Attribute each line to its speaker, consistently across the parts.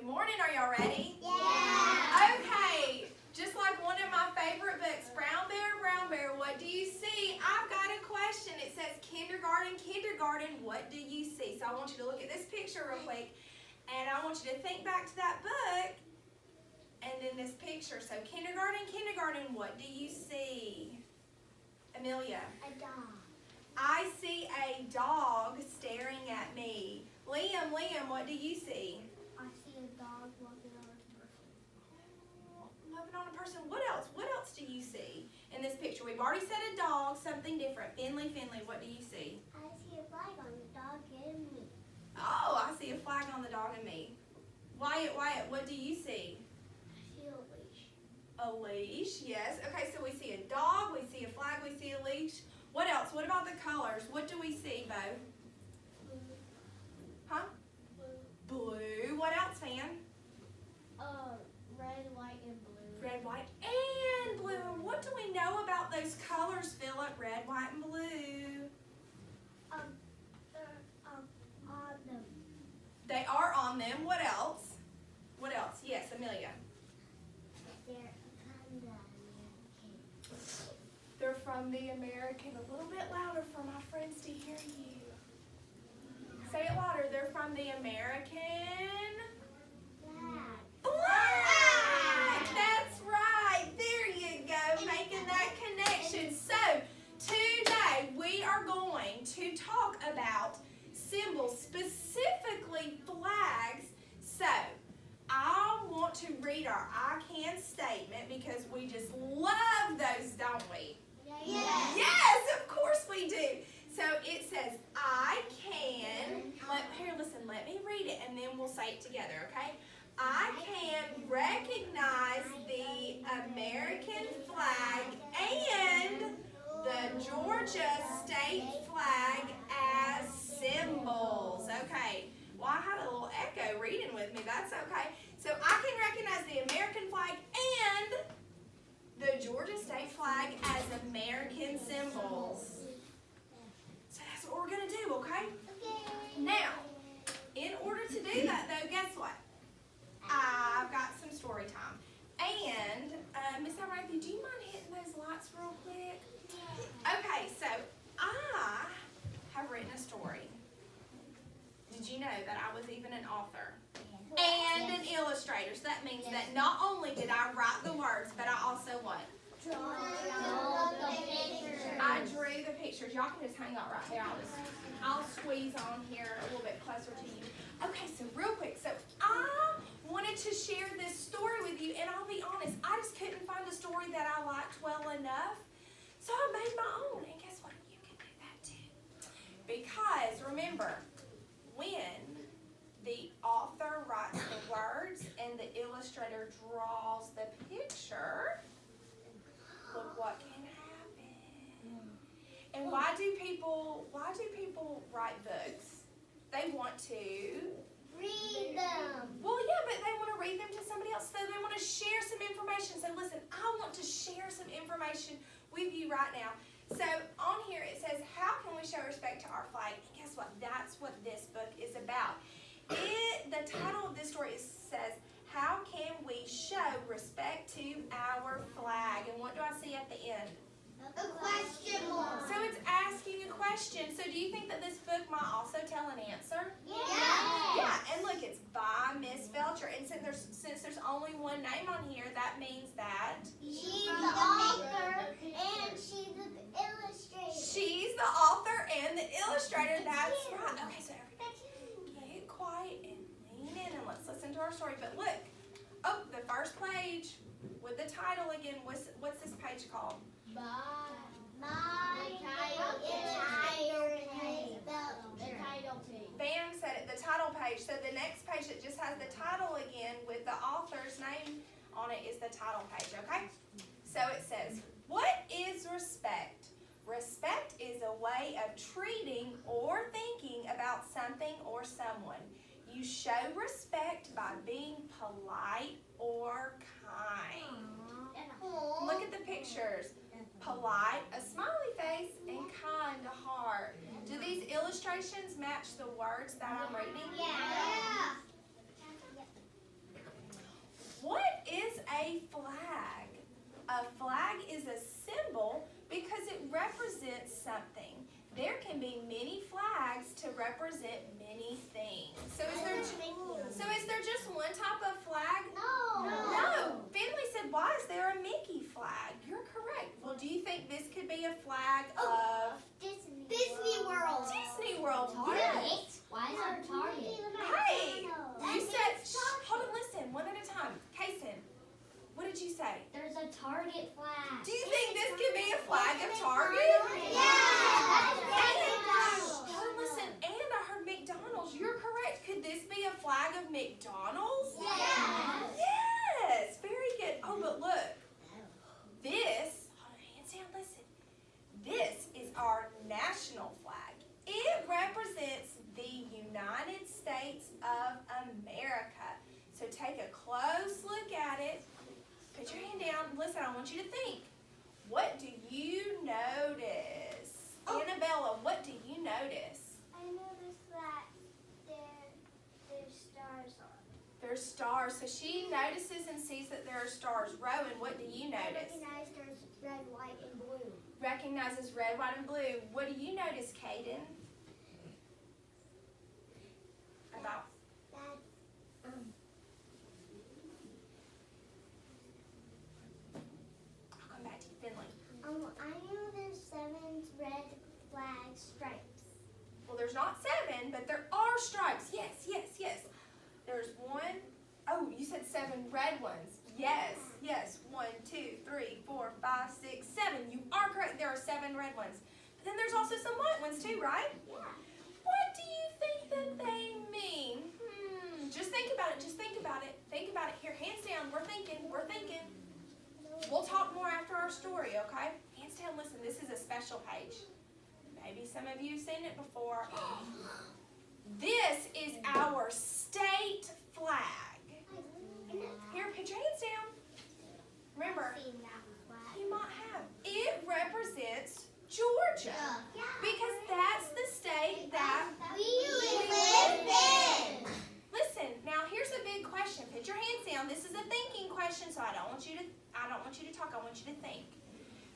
Speaker 1: Good morning, are y'all ready?
Speaker 2: Yeah.
Speaker 1: Okay, just like one of my favorite books, Brown Bear, what do you see? I've got a question. It says kindergarten, what do you see? So I want you to look at this picture real quick, and I want you to think back to that book, and then this picture. So kindergarten, what do you see? Amelia?
Speaker 2: A dog.
Speaker 1: I see a dog staring at me. Liam, what do you see?
Speaker 2: I see a dog walking on a person.
Speaker 1: Loving on a person. What else? What else do you see in this picture? We've already said a dog, something different. Finley, what do you see?
Speaker 2: I see a flag on the dog and me.
Speaker 1: Oh, I see a flag on the dog and me. Wyatt, what do you see?
Speaker 2: I see a leash.
Speaker 1: A leash, yes. Okay, so we see a dog, we see a flag, we see a leash. What else? What about the colors? What do we see, Bo?
Speaker 2: Blue.
Speaker 1: Huh? Blue. What else, Fan?
Speaker 2: Red, white, and blue.
Speaker 1: Red, white, and blue. What do we know about those colors, Philip? Red, white, and blue.
Speaker 2: They're on them.
Speaker 1: They are on them. What else? What else? Yes, Amelia.
Speaker 2: They're from the American.
Speaker 1: They're from the American. A little bit louder for my friends to hear you. Say it louder. They're from the American flag. That's right. There you go. Making that connection. So, today we are going to talk about symbols, specifically flags. So, I want to read our I can statement because we just love those, don't we?
Speaker 2: Yes.
Speaker 1: Yes, of course we do. So it says, I can, here, listen, let me read it and then we'll say it together, okay? I can recognize the American flag and the Georgia state flag as symbols. Okay, well, I had a little echo reading with me. That's okay. So I can recognize the American flag and the Georgia state flag as American symbols. So that's what we're going to do, okay? Now, in order to do that, though, guess what? I've got some story time. And, Miss Alrighty, do you mind hitting those lights real quick? Okay, so I have written a story. Did you know that I was even an author and an illustrator? So that means that not only did I write the words, but I also what? I drew the pictures. Y'all can just hang out right there. I'll squeeze on here a little bit closer to you. Okay, so real quick. So I wanted to share this story with you, and I'll be honest, I just couldn't find a story that I liked well enough. So I made my own, and guess what? You can do that too. Because remember, when the author writes the words and the illustrator draws the picture, look what can happen. And why do people write books? They want to
Speaker 2: Read them.
Speaker 1: Well, yeah, but they want to read them to somebody else, so they want to share some information. So listen, I want to share some information with you right now. So on here it says, how can we show respect to our flag? And guess what? That's what this book is about. The title of this story says, how can we show respect to our flag? And what do I see at the end?
Speaker 2: A question mark.
Speaker 1: So it's asking a question. So do you think that this book might also tell an answer?
Speaker 2: Yes.
Speaker 1: Yeah, and look, it's by Miss Belcher. And since there's only one name on here, that means that
Speaker 2: She's the author and she's the illustrator.
Speaker 1: she's the author and the illustrator. That's right. Okay, so everybody get quiet and lean in and let's listen to our story. But look, oh, the first page with the title again. What's this page called? Bam said it, the title page. So the next page that just has the title again with the author's name on it is the title page, okay? So it says, what is respect? Respect is a way of treating or thinking about something or someone. You show respect by being polite or kind. Look at the pictures. Polite, a smiley face, and kind, a heart. Do these illustrations match the words that I'm reading?
Speaker 2: Yeah.
Speaker 1: represent many things. So is there just one type of flag? No. Finley said, why is there a Mickey flag? You're correct. Well, do you think this could be a flag of
Speaker 2: Disney World.
Speaker 1: Disney World?
Speaker 3: Target?
Speaker 1: Yes.
Speaker 3: Why is there a Target?
Speaker 1: Hey, you said, hold on, listen, one at a time. Kason, what did you say?
Speaker 3: There's a Target flag.
Speaker 1: Do you think this could be a flag of Target? Hold on, listen, and I heard McDonald's. You're correct. Could this be a flag of McDonald's? Yes, very good. Oh, but look, this, hold on, hands down, listen. This is our national flag. It represents the United States of America. So take a close look at it. Put your hand down. Listen, I want you to think. What do you notice? Annabella, what do you notice?
Speaker 2: I noticed that there's stars on.
Speaker 1: There's stars. So she notices and sees that there are stars. Rowan, what do you
Speaker 2: I
Speaker 1: notice?
Speaker 2: recognize there's red, white, and blue.
Speaker 1: Recognizes red, white, and blue. What do you notice, Kaden? About I'll come back to you, Finley.
Speaker 2: I know there's 7 red flag stripes.
Speaker 1: Well, there's not 7, but there are stripes. Yes, yes, yes. There's 1. Oh, you said 7 red ones. Yes, yes. 1, 2, 3, 4, 5, 6, 7. You are correct. There are 7 red ones. But then there's also some white ones too, right?
Speaker 2: Yeah.
Speaker 1: What do you think that they mean? Just think about it. Just think about it. Think about it. Here, hands down. We're thinking. We're thinking. We'll talk more after our story, okay? Hands down, listen. This is a special page. Maybe some of you have seen it before. This is our state flag. Here, put your hands down. Remember, you might have. It represents Georgia. Because that's the state that
Speaker 2: we live in.
Speaker 1: Listen, now here's a big question. Put your hands down. This is a thinking question, so I don't want you to talk. I want you to think.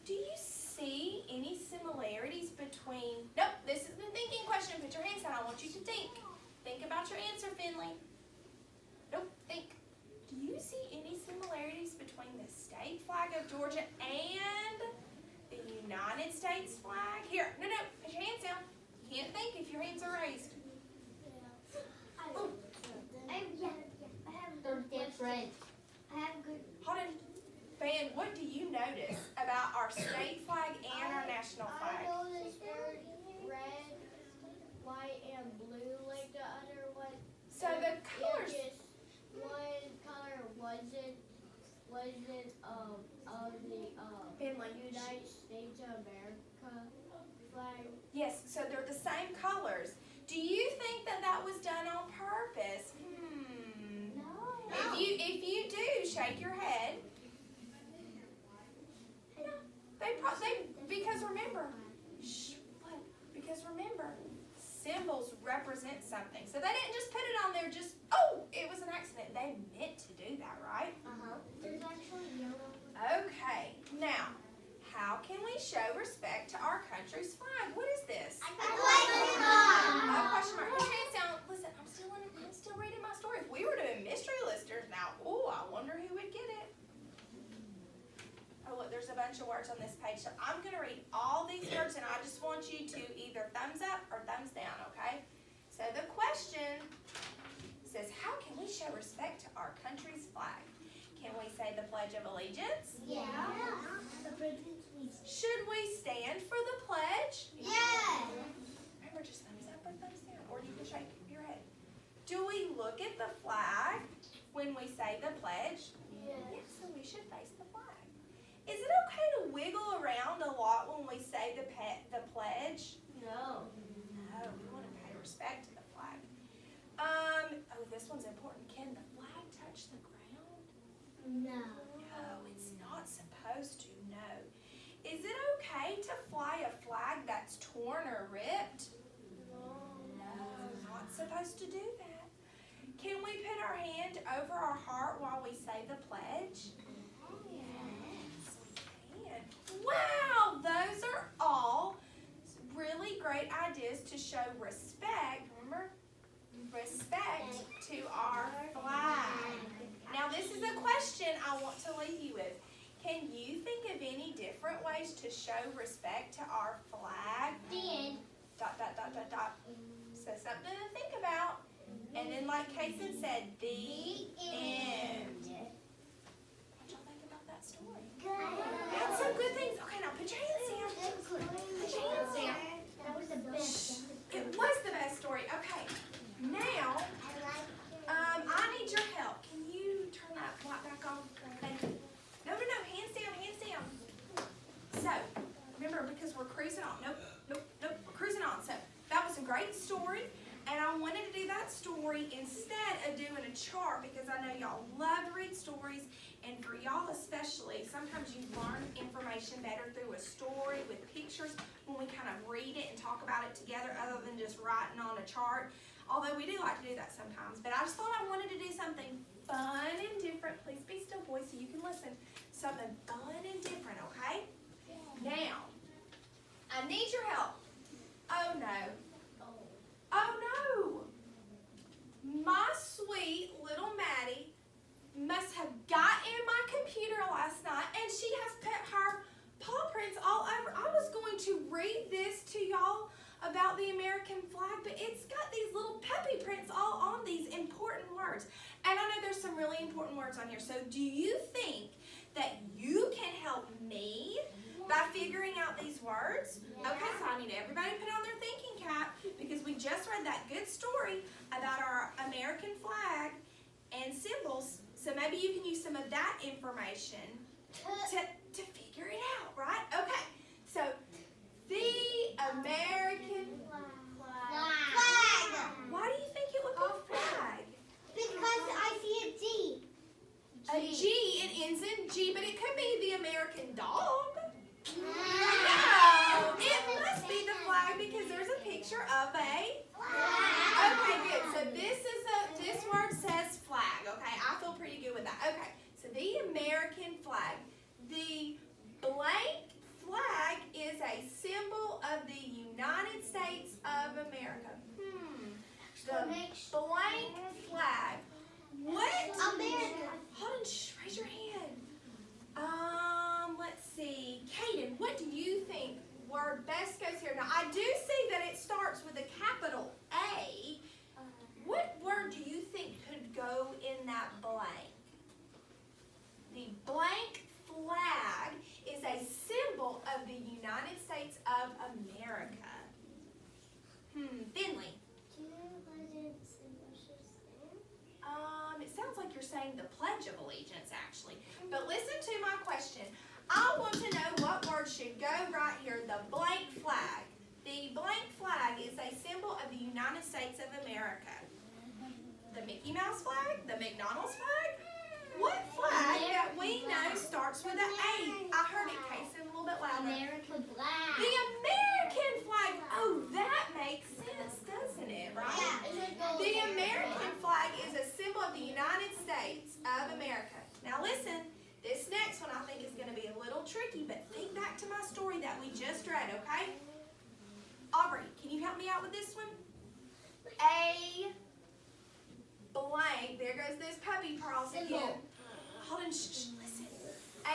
Speaker 1: Do you see any similarities between? Nope, this is the thinking question. Put your hands down. I want you to think. Think about your answer, Finley. Nope, think. Do you see any similarities between the state flag of Georgia and the United States flag? Here, no, put your hands down. You can't think if your hands are raised.
Speaker 3: They're different.
Speaker 1: Hold on. Ben, what do you notice about our state flag and our national
Speaker 2: I
Speaker 1: flag?
Speaker 2: noticed there's red, white, and blue like the other one.
Speaker 1: So the colors.
Speaker 2: Just one color wasn't of the
Speaker 1: Finley.
Speaker 2: United States of America flag.
Speaker 1: Yes, so they're the same colors. Do you think that that was done on purpose?
Speaker 2: No.
Speaker 1: If you do, shake your head. Because remember, symbols represent something. So they didn't just put it on there just, oh, it was an accident. They meant to do that, right?
Speaker 2: There's actually yellow.
Speaker 1: Okay, now, how can we show respect to our country's flag? What is this? A question mark. Put your hands down. Listen, I'm still reading my story. If we were doing mystery listers now, ooh, I wonder who would get it. Oh, look, there's a bunch of words on this page. So I'm going to read all these words, and I just want you to either thumbs up or thumbs down, okay? So the question says, how can we show respect to our country's flag? Can we say the Pledge of Allegiance?
Speaker 2: Yeah.
Speaker 1: Should we stand for the pledge?
Speaker 2: Yeah.
Speaker 1: Remember, just thumbs up or thumbs down, or you can shake your head. Do we look at the flag when we say the pledge? Yes, so we should face the flag. Is it okay to wiggle around a lot when we say the pledge?
Speaker 3: No.
Speaker 1: No, we want to pay respect to the flag. Oh, this one's important. Can the flag touch the ground?
Speaker 2: No.
Speaker 1: No, it's not supposed to, no. Is it okay to fly a flag that's torn or ripped? No, not supposed to do that. Can we put our hand over our heart while we say the pledge? Yes, we can. Wow, those are all really great ideas to show respect respect to our flag. Now this is a question I want to leave you with. Can you think of any different ways to show respect to our flag?
Speaker 3: The end. ...
Speaker 1: So something to think about. And then like Kason said, the end. What y'all think about that story? We had some good things. Okay, now put your hands down. Put your hands down.
Speaker 3: That was the best.
Speaker 1: It was the best story. Okay, now I need your help. Can you turn that light back on? Thank you. No, hands down, hands down. So, remember, because we're cruising on. Nope, we're cruising on. So, that was a great story, and I wanted to do that story instead of doing a chart because I know y'all love to read stories, and for y'all especially, sometimes you learn information better through a story with pictures when we kind of read it and talk about it together other than just writing on a chart. Although we do like to do that sometimes. But I just thought I wanted to do something fun and different. Please be still, boys, so you can listen. Something fun and different, okay? Now, I need your help. Oh, no. Oh, no. My sweet little Maddie must have got in my computer last night, and she has put her paw prints all over. I was going to read this to y'all about the American flag, but it's got these little puppy prints all on these important words. And I know there's some really important words on here. So do you think that you can help me by figuring out these words? Okay, so I need everybody to put on their thinking cap because we just read that good story about our American flag and symbols. So maybe you can use some of that information to figure it out, right? Okay, so the American
Speaker 3: Flag.
Speaker 1: Why do you think it would be a flag?
Speaker 3: Because I see a G.
Speaker 1: A G, it ends in G, but it could be the American dog.
Speaker 3: No,
Speaker 1: it must be the flag because there's a picture of a
Speaker 3: flag.
Speaker 1: Okay, good. So this word says flag. Okay, I feel pretty good with that. Okay, so the American flag. The blank flag is a symbol of the United States of America. The blank flag. What?
Speaker 3: America.
Speaker 1: Hold on, raise your hand. Let's see. Kaden, what do you think word best goes here? Now, I do see that it starts with a capital A. What word do you think could go in that blank? The blank flag is a symbol of the United States of America. Finley. It sounds like you're saying the Pledge of Allegiance, actually. But listen to my question. I want to know what word should go right here, the blank flag. The blank flag is a symbol of the United States of America. The Mickey Mouse flag? The McDonald's flag? What flag that we know starts with an A? I heard it, Casey, a little bit louder.
Speaker 3: American flag.
Speaker 1: The American flag. Oh, that makes sense, doesn't it, right? The American flag is a symbol of the United States of America. Now listen, this next one I think is going to be a little tricky, but think back to my story that we just read, okay? Aubrey, can you help me out with this one? A blank, there goes those puppy paws again. Hold on, listen.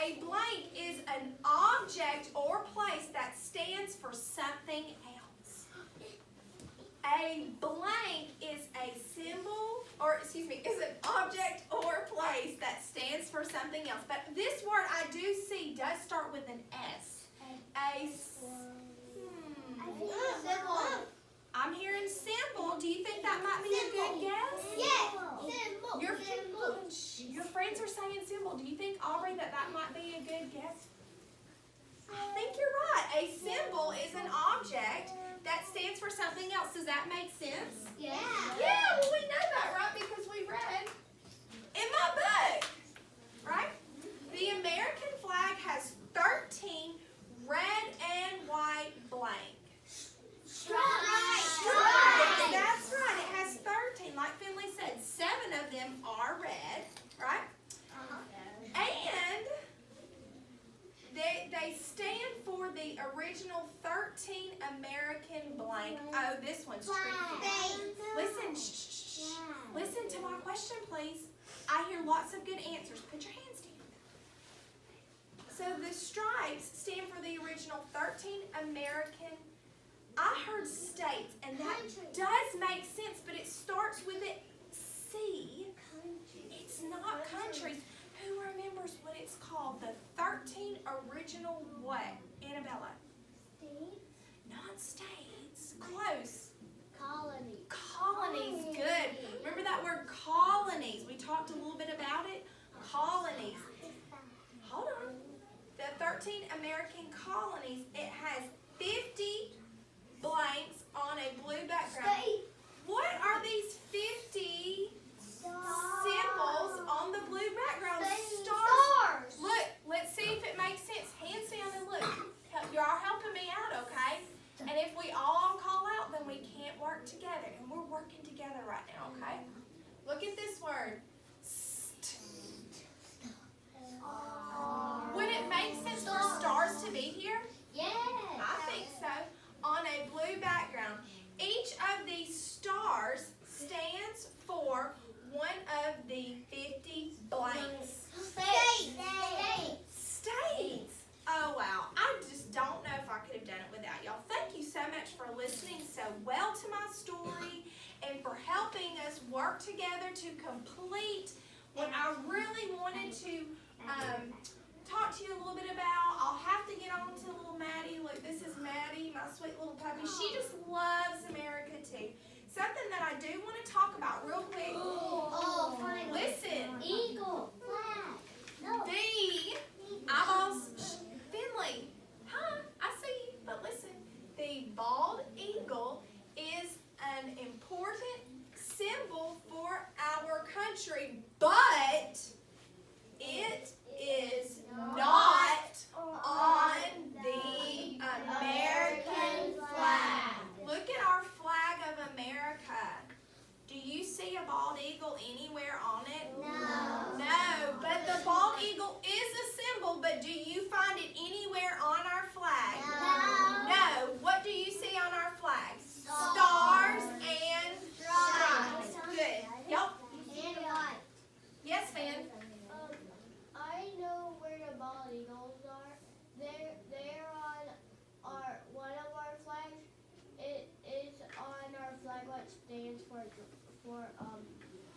Speaker 1: A blank is an object or place that stands for something else. A blank is a symbol, is an object or place that stands for something else. But this word I do see does start with an S. I'm hearing symbol. Do you think that might be a good guess?
Speaker 3: Yes.
Speaker 1: Your friends are saying symbol. Do you think, Aubrey, that might be a good guess? I think you're right. A symbol is an object that stands for something else. Does that make sense?
Speaker 3: Yeah.
Speaker 1: Yeah, well, we know that, right? Because we read in my book, right? The American flag has 13 red and white blank stripes. That's right. It has 13. Like Finley said, 7 of them are red, right? And they stand for the original 13 American blank. Oh, this one's tricky. Listen, Listen to my question, please. I hear lots of good answers. Put your hands down. So the stripes stand for the original 13 American, I heard states, and that does make sense, but it starts with a C. It's not countries. Who remembers what it's called? The 13 original what? Annabella? Not states. Close.
Speaker 2: Colony.
Speaker 1: Colonies. Good. Remember that word colonies. We talked a little bit about it. Colonies. Hold on. The 13 American colonies, it has 50 blanks on a blue background. What are these 50 symbols on the blue background? Stars. Look, let's see if it makes sense. Hands down and look. You're all helping me out, okay? And if we all call out, then we can't work together. And we're working together right now, okay? Look at this word. Would it make sense for stars to be here?
Speaker 3: Yes.
Speaker 1: I think so. On a blue background. Each of these stars stands for one of the 50 blanks. States. Oh, wow. I just don't know if I could have done it without y'all. Thank you so much for listening so well to my story and for helping us work together to complete what I really wanted to talk to you a little bit about. I'll have to get on to little Maddie. Look, this is Maddie, my sweet little puppy. She just loves America too. Something that I do want to talk about real quick.
Speaker 3: Oh, finally.
Speaker 1: Listen.
Speaker 3: Eagle. Flag. No.
Speaker 1: The eyeballs, Finley. Huh? I see you. But listen, the bald eagle is an important symbol for our country, but it is not on the American flag. Look at our flag of America. Do you see a bald eagle anywhere on it?
Speaker 3: No.
Speaker 1: No, but the bald eagle is a symbol, but do you find it anywhere on our flag?
Speaker 3: No.
Speaker 1: No. What do you see on our flag? Stars and stripes. Good. Yep.
Speaker 3: And what?
Speaker 1: Yes, Fan.
Speaker 2: I know where the bald eagles are. They're on one of our flags. It is on our flag what stands for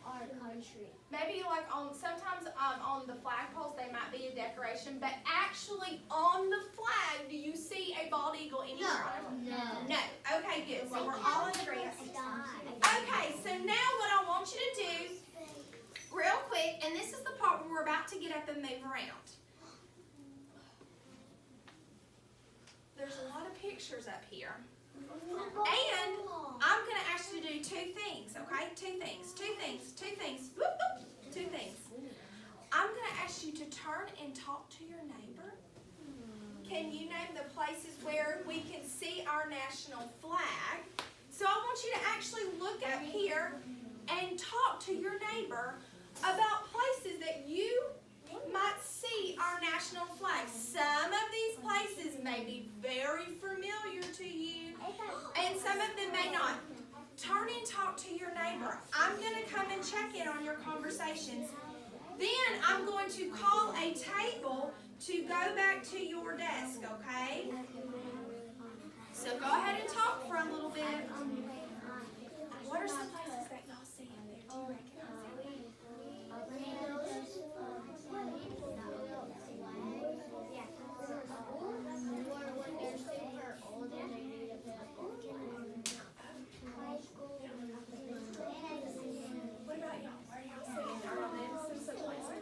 Speaker 2: our country.
Speaker 1: Maybe like sometimes on the flagpoles they might be a decoration, but actually on the flag, do you see a bald eagle anywhere on it?
Speaker 3: No.
Speaker 1: No. Okay, good. So we're all in agreement. Okay, so now what I want you to do, real quick, and this is the part where we're about to get up and move around. There's a lot of pictures up here. And I'm going to ask you to do two things, okay? Two things. Whoop, whoop. Two things. I'm going to ask you to turn and talk to your neighbor. Can you name the places where we can see our national flag? So I want you to actually look up here and talk to your neighbor about places that you might see our national flag. Some of these places may be very familiar to you, and some of them may not. Turn and talk to your neighbor. I'm going to come and check in on your conversations. Then I'm going to call a table to go back to your desk, okay? So go ahead and talk for a little bit. What are some places that y'all see in there? Do you recognize it? What about y'all? Where are y'all seeing? Are y'all noticing some places?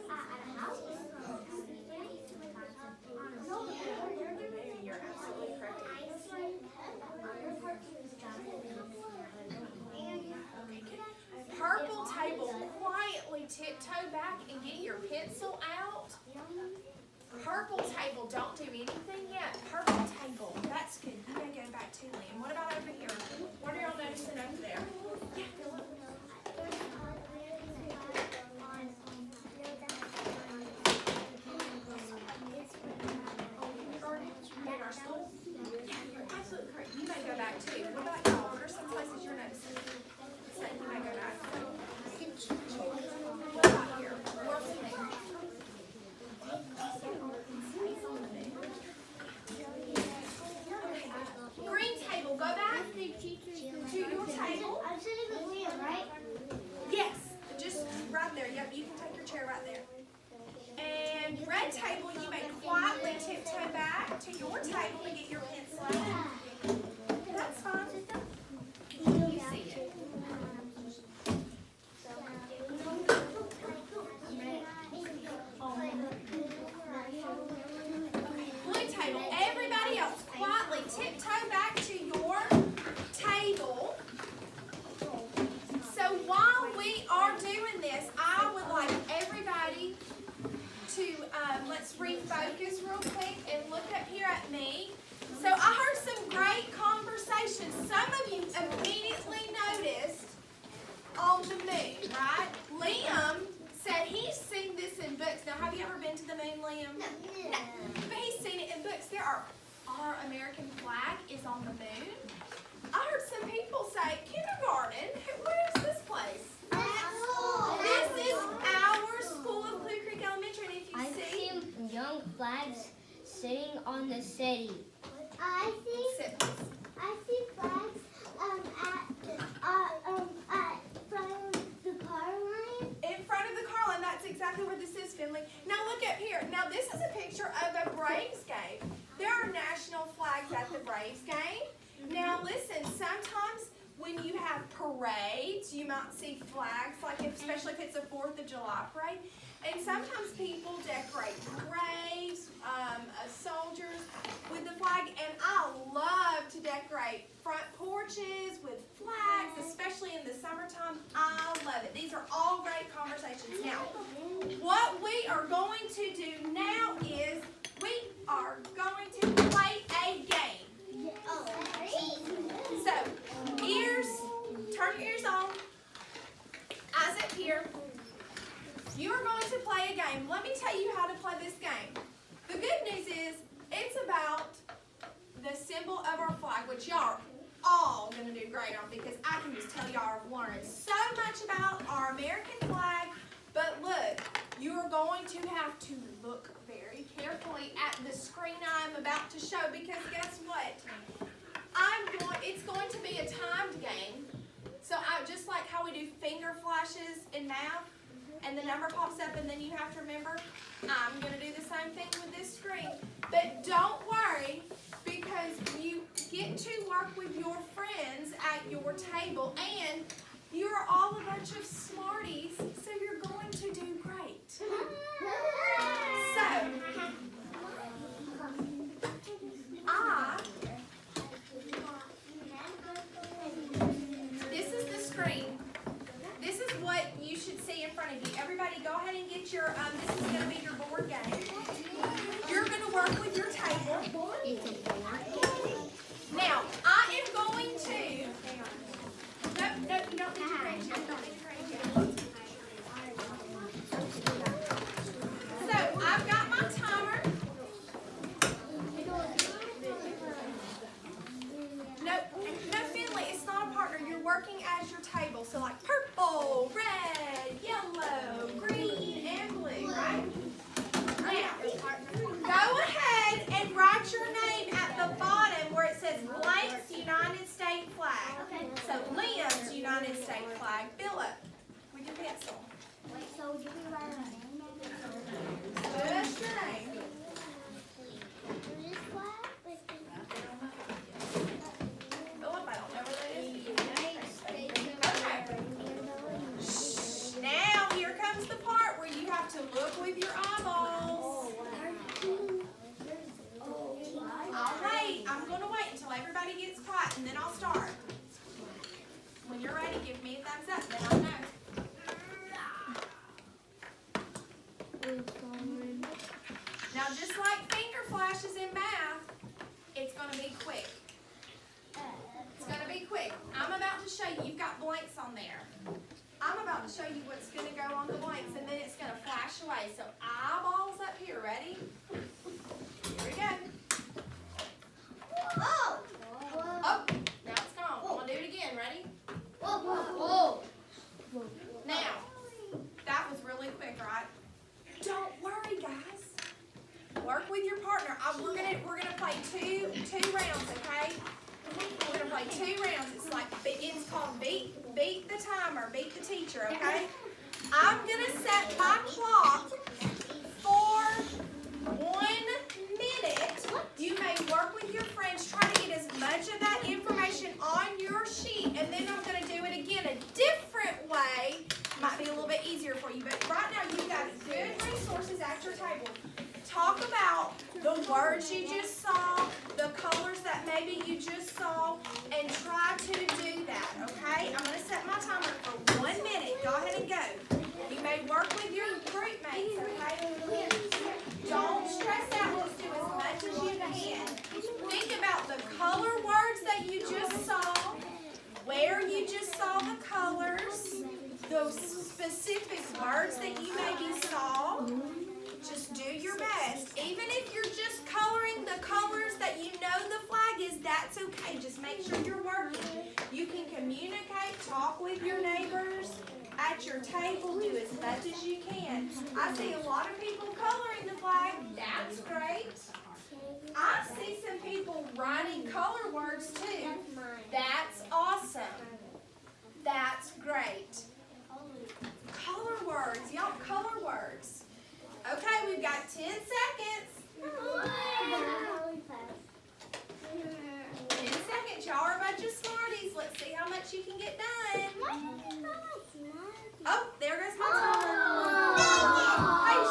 Speaker 1: You're absolutely correct. Okay, good. Purple table. Quietly tiptoe back and get your pencil out. Purple table. Don't do anything yet. Purple table. That's good. You may go back to Liam. What about over here? What are y'all noticing over there? Yeah, Philip. In our school? Yeah, you're absolutely correct. You may go back too. What about y'all? What are some places you're noticing? So you may go back. to your table to get your pencil out. That's fine. You see it. Blue table. Everybody else, quietly tiptoe back to your table. So while we are doing this, I would like everybody to, let's refocus real quick and look up here at me. So I heard some great conversation. Some of you immediately noticed on the moon, right? Liam said he's seen this in books. Now, have you ever been to the moon, Liam? No. But he's seen it in books. Our American flag is on the moon. I heard some people say, kindergarten, where is this place? This is our school of Blue Creek Elementary, and if you
Speaker 4: I've
Speaker 1: see...
Speaker 4: seen young flags sitting on the city.
Speaker 3: I see flags at front of the car line.
Speaker 1: In front of the car line, that's exactly where this is, Finley. Now look up here. Now this is a picture of a Braves game. There are national flags at the Braves game. Now listen, sometimes when you have parades, you might see flags, like especially if it's a 4th of July parade. And sometimes people decorate graves, soldiers with the flag. And I love to decorate front porches with flags, especially in the summertime. I love it. These are all great conversations. Now, what we are going to do now is we are going to play a game. So, turn your ears on. Eyes up here. You are going to play a game. Let me tell you how to play this game. The good news is it's about the symbol of our flag, which y'all are all going to do great on because I can just tell y'all have learned so much about our American flag. But look, you are going to have to look very carefully at the screen I'm about to show because guess what? It's going to be a timed game. So just like how we do finger flashes in math, and the number pops up and then you have to remember, I'm going to do the same thing with this screen. But don't worry because you get to work with your friends at your table and you're all a bunch of smarties, so you're going to do great. So, this is the screen. This is what you should see in front of you. Everybody go ahead and get your, this is going to be your board game. You're going to work with your table. Now, I am going to, no, you don't need your grades yet. You don't need your grades yet. So, I've got my timer. No, Finley, it's not a partner. You're working as your table. So like purple, red, yellow, green, and blue, right? Now, go ahead and write your name at the bottom where it says Blake's United States flag. So Liam's United States flag. Fill up with your pencil.
Speaker 3: So do we write our name at it?
Speaker 1: Just your name.
Speaker 3: This flag?
Speaker 1: Philip, I don't know where that is. Okay. Now here comes the part where you have to look with your eyeballs. I'm going to wait until everybody gets quiet and then I'll start. When you're ready, give me a thumbs up, then I'll know. Now, just like finger flashes in math, it's going to be quick. It's going to be quick. I'm about to show you. You've got blanks on there. I'm about to show you what's going to go on the blanks, and then it's going to flash away. So, eyeballs up here. Ready? Here we go.
Speaker 3: Oh!
Speaker 1: Oh, now it's gone. I'm going to do it again. Ready?
Speaker 3: Whoa!
Speaker 1: Now, that was really quick, right? Don't worry, guys. Work with your partner. We're gonna play two rounds, okay? We're gonna play 2 rounds. It's called beat the timer, beat the teacher, okay? I'm gonna set my clock for 1 minute. You information on your sheet, and then I'm going to do it again a different way. Might be a little bit easier for you, but right now you've got good resources at your table. Talk about the words you just saw, the colors that maybe you just saw, and try to do that, okay? I'm going to set my timer for 1 minute. Go ahead and go. You may work with your group mates, okay? Don't stress out. Just do as much as you can. Think about the color words that you just saw, where you just saw the colors, those specific words that you maybe saw. Just do your best. Even if you're just coloring the colors that you know the flag is, that's okay. Just make sure you're working. You can communicate, talk with your neighbors at your table, do as much as you can. I see a lot of people coloring the flag. That's great. I see some people writing color words too. That's awesome. That's great. Color words. Y'all, color words. Okay, we've got 10 seconds. 10 seconds. Y'all are a bunch of smarties. Let's see how much you can get done. Oh, there goes my timer. Hey,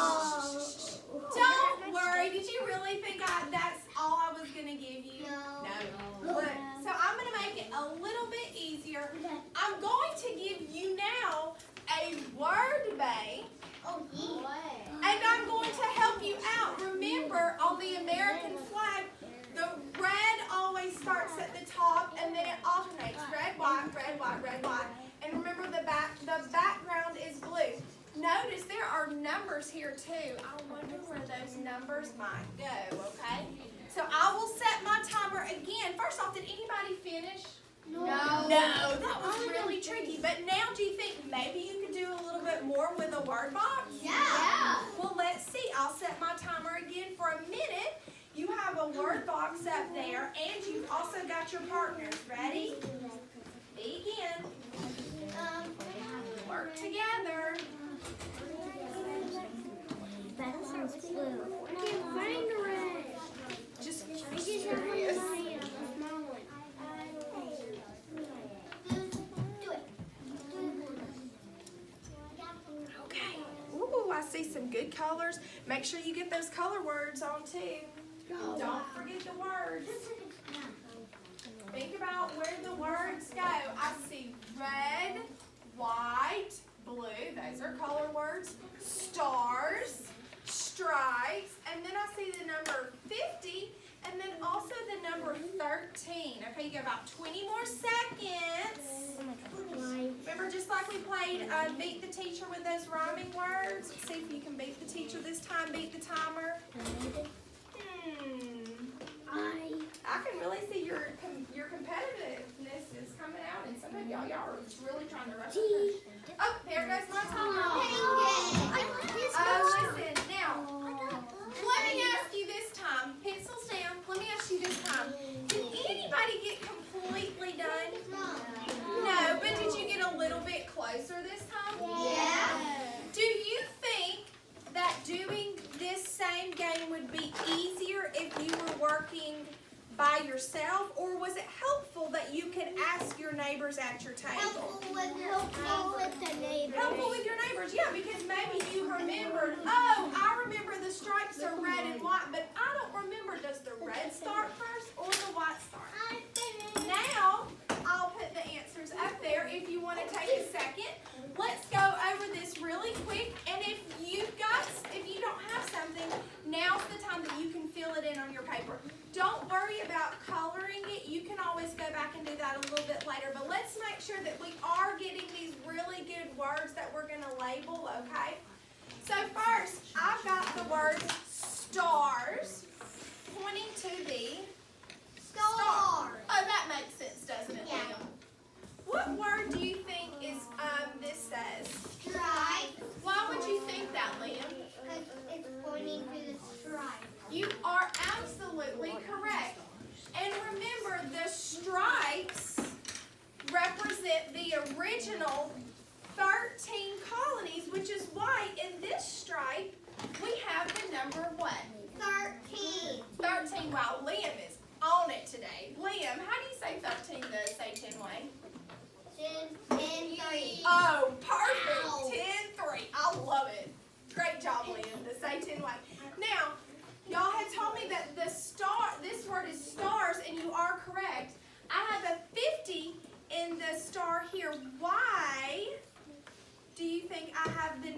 Speaker 1: shh. Don't worry. Did you really think that's all I was going to give you? No. Look, so I'm going to make it a little bit easier. I'm going to give you now a word bank. And I'm going to help you out. Remember, on the American flag, the red always starts at the top and then it alternates. Red, white, red, white, red, white. And remember the background is blue. Notice there are numbers here too. I wonder where those numbers might go, okay? So I will set my timer again. First off, did anybody finish? No, that was really tricky. But now do you think maybe you could do a little bit more with a word box?
Speaker 2: Yeah.
Speaker 1: Well, let's see. I'll set my timer again for a minute. You have a word box up there, and you've also got your partners. Ready? Begin. Work together.
Speaker 3: That sounds blue.
Speaker 1: Just curious. Okay. Ooh, I see some good colors. Make sure you get those color words on too. Don't forget the words. Think about where the words go. I see red, white, blue. Those are color words. Stars, stripes, and then I see the number 50, and then also the number 13. Okay, you got about 20 more seconds. Remember, just like we played Beat the Teacher with those rhyming words? Let's see if you can beat the teacher this time. Beat the timer. I can really see your competitiveness is coming out, and some of y'all are really trying to rush it. Oh, there goes my timer. Listen, now, let me ask you this time. Pencils down. Let me ask you this time. Did anybody get completely done? No, but did you get a little bit closer this time?
Speaker 2: Yeah.
Speaker 1: Do you think that doing this same game would be easier if you were working by yourself, or was it helpful that you could ask your neighbors at your table?
Speaker 2: Helpful with the neighbors.
Speaker 1: Helpful with your neighbors, yeah, because maybe you remembered, oh, I remember the stripes are red and white, but I don't remember, does the red start first or the white start? Now, I'll put the answers up there if you want to take a second. Let's go over this really quick, and if you don't have something, now's the time that you can fill it in on your paper. Don't worry about coloring it. You can always go back and do that a little bit later, but let's make sure that we are getting these really good words that we're going to label, okay? So first, I've got the word stars pointing to the star. Oh, that makes sense, doesn't it, Liam? What word do you think is this says?
Speaker 2: Stripe.
Speaker 1: Why would you think that, Liam?
Speaker 2: Because it's pointing to the stripe.
Speaker 1: You are absolutely correct. And remember, the stripes represent the original 13 colonies, which is why in this stripe we have the number what?
Speaker 2: 13.
Speaker 1: 13. Wow, Liam is on it today. Liam, how do you say 13 this?
Speaker 2: 10-3.
Speaker 1: Oh, perfect. 10-3. I love it. Great job, Lynn, to say 10 way. Now, y'all had told me that this word is stars, and you are correct. I have a 50 in the star here. Why do you think I have the